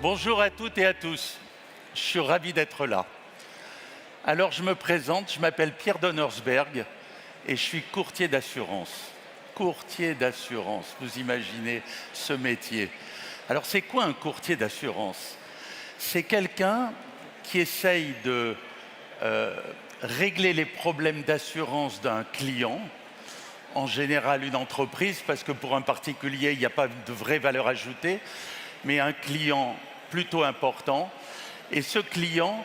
Bonjour à toutes et à tous. Je suis ravi d'être là. Alors je me présente, je m'appelle Pierre Donnersberg et je suis courtier d'assurance. Courtier d'assurance, vous imaginez ce métier. Alors c'est quoi un courtier d'assurance? C'est quelqu'un qui essaye de régler les problèmes d'assurance d'un client, en général une entreprise, parce que pour un particulier, il n'y a pas de vraie valeur ajoutée, mais un client plutôt important. Et ce client,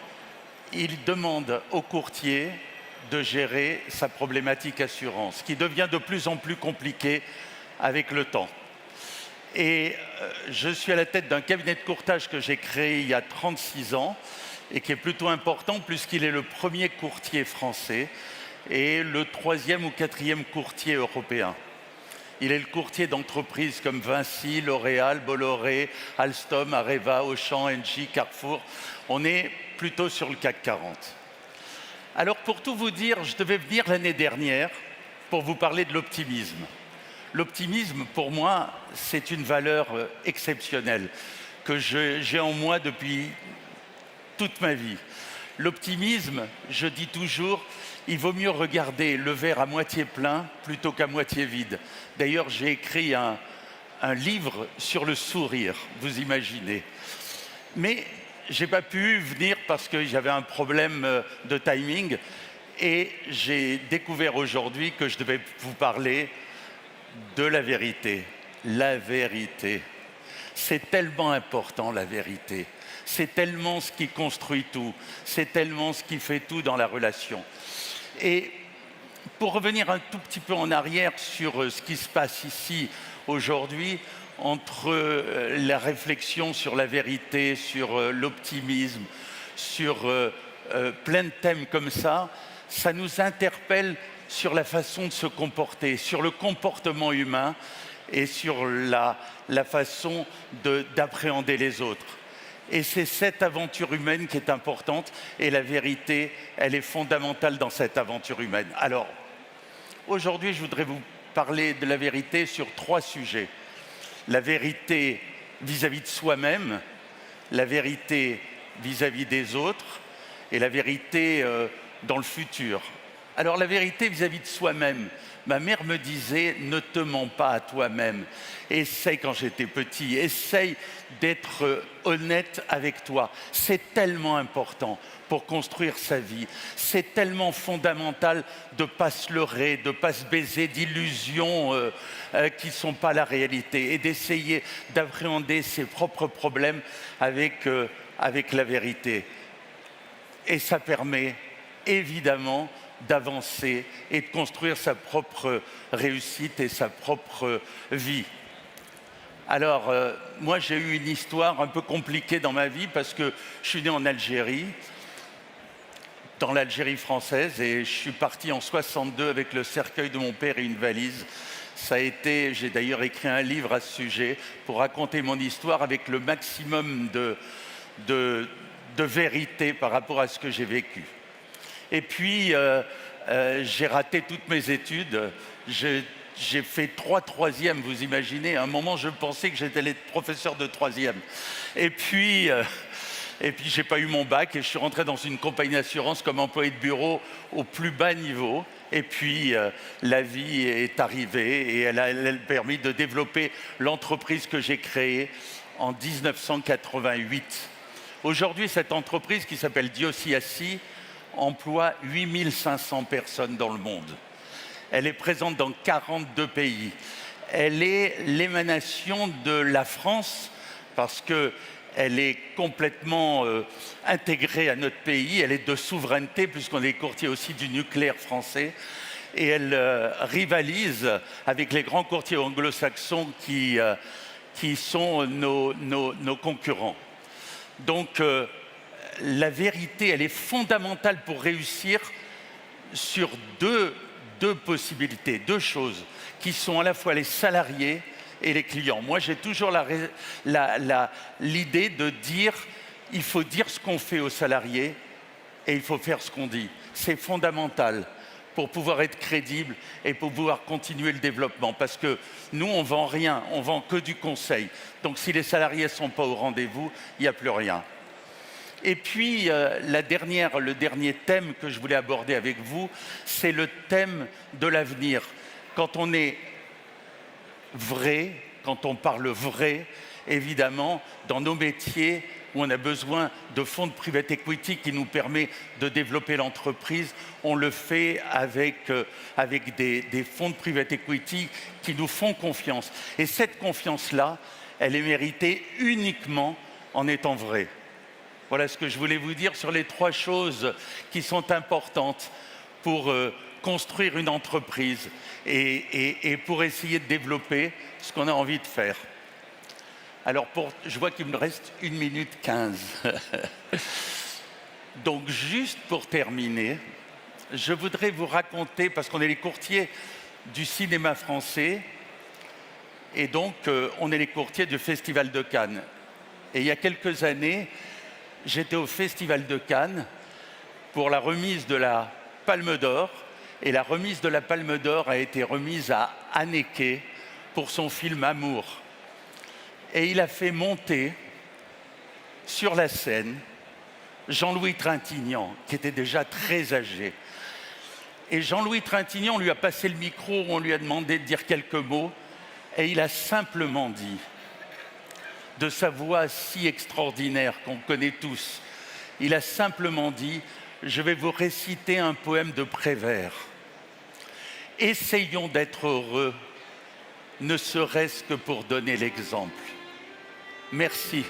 il demande au courtier de gérer sa problématique assurance, qui devient de plus en plus compliquée avec le temps. Et je suis à la tête d'un cabinet de courtage que j'ai créé il y a 36 ans et qui est plutôt important puisqu'il est le premier courtier français et le 3e ou 4e courtier européen. Il est le courtier d'entreprises comme Vinci, L'Oréal, Bolloré, Alstom, Areva, Auchan, Engie, Carrefour. On est plutôt sur le CAC 40. Alors pour tout vous dire, je devais venir l'année dernière pour vous parler de l'optimisme. L'optimisme, pour moi, c'est une valeur exceptionnelle que j'ai en moi depuis toute ma vie. L'optimisme, je dis toujours, il vaut mieux regarder le verre à moitié plein plutôt qu'à moitié vide. D'ailleurs, j'ai écrit un livre sur le sourire, vous imaginez. Mais je n'ai pas pu venir parce que j'avais un problème de timing et j'ai découvert aujourd'hui que je devais vous parler de la vérité. La vérité. C'est tellement important, la vérité. C'est tellement ce qui construit tout. C'est tellement ce qui fait tout dans la relation. Et pour revenir un tout petit peu en arrière sur ce qui se passe ici aujourd'hui, entre la réflexion sur la vérité, sur l'optimisme, sur plein de thèmes comme ça, ça nous interpelle sur la façon de se comporter, sur le comportement humain et sur la façon d'appréhender les autres. Et c'est cette aventure humaine qui est importante et la vérité, elle est fondamentale dans cette aventure humaine. Alors, aujourd'hui, je voudrais vous parler de la vérité sur 3 sujets. La vérité vis-à-vis de soi-même, la vérité vis-à-vis des autres et la vérité dans le futur. Alors la vérité vis-à-vis de soi-même, ma mère me disait « ne te mens pas à toi-même ». Essaye, quand j'étais petit, essaye d'être honnête avec toi. C'est tellement important pour construire sa vie. C'est tellement fondamental de ne pas se leurrer, de ne pas se baiser d'illusions qui ne sont pas la réalité et d'essayer d'appréhender ses propres problèmes avec la vérité. Et ça permet évidemment d'avancer et de construire sa propre réussite et sa propre vie. Alors, moi j'ai eu une histoire un peu compliquée dans ma vie parce que je suis né en Algérie, dans l'Algérie française, et je suis parti en 62 avec le cercueil de mon père et une valise. Ça a été, j'ai d'ailleurs écrit un livre à ce sujet pour raconter mon histoire avec le maximum de vérité par rapport à ce que j'ai vécu. Et puis, j'ai raté toutes mes études. J'ai fait 3 troisièmes, vous imaginez. À un moment, je pensais que j'étais être professeur de 3e. Et puis, j'ai pas eu mon bac et je suis rentré dans une compagnie d'assurance comme employé de bureau au plus bas niveau. Et puis, la vie est arrivée et elle a permis de développer l'entreprise que j'ai créée en 1988. Aujourd'hui, cette entreprise qui s'appelle Diossi emploie 8500 personnes dans le monde. Elle est présente dans 42 pays. Elle est l'émanation de la France parce qu'elle est complètement intégrée à notre pays. Elle est de souveraineté puisqu'on est courtier aussi du nucléaire français. Et elle rivalise avec les grands courtiers anglo-saxons qui sont nos concurrents. Donc, la vérité, elle est fondamentale pour réussir sur deux possibilités, 2 choses, qui sont à la fois les salariés et les clients. Moi, j'ai toujours l'idée de dire, il faut dire ce qu'on fait aux salariés et il faut faire ce qu'on dit. C'est fondamental pour pouvoir être crédible et pour pouvoir continuer le développement. Parce que nous, on ne vend rien, on vend que du conseil. Donc si les salariés ne sont pas au rendez-vous, il n'y a plus rien. Et puis, le dernier thème que je voulais aborder avec vous, c'est le thème de l'avenir. Quand on est vrai, quand on parle vrai, évidemment, dans nos métiers où on a besoin de fonds de private equity qui nous permet de développer l'entreprise, on le fait avec des fonds de private equity qui nous font confiance. Et cette confiance-là, elle est méritée uniquement en étant vraie. Voilà ce que je voulais vous dire sur les 3 choses qui sont importantes pour construire une entreprise et pour essayer de développer ce qu'on a envie de faire. Alors, je vois qu'il me reste 1 minute 15. Donc, juste pour terminer, je voudrais vous raconter, parce qu'on est les courtiers du cinéma français, et donc on est les courtiers du Festival de Cannes. Et il y a quelques années, j'étais au Festival de Cannes pour la remise de la Palme d'Or. Et la remise de la Palme d'Or a été remise à Haneke pour son film Amour. Et il a fait monter sur la scène Jean-Louis Trintignant, qui était déjà très âgé. Et Jean-Louis Trintignant, on lui a passé le micro, on lui a demandé de dire quelques mots, et il a simplement dit, de sa voix si extraordinaire qu'on connaît tous, il a simplement dit « Je vais vous réciter un poème de Prévert. Essayons d'être heureux, ne serait-ce que pour donner l'exemple. » Merci.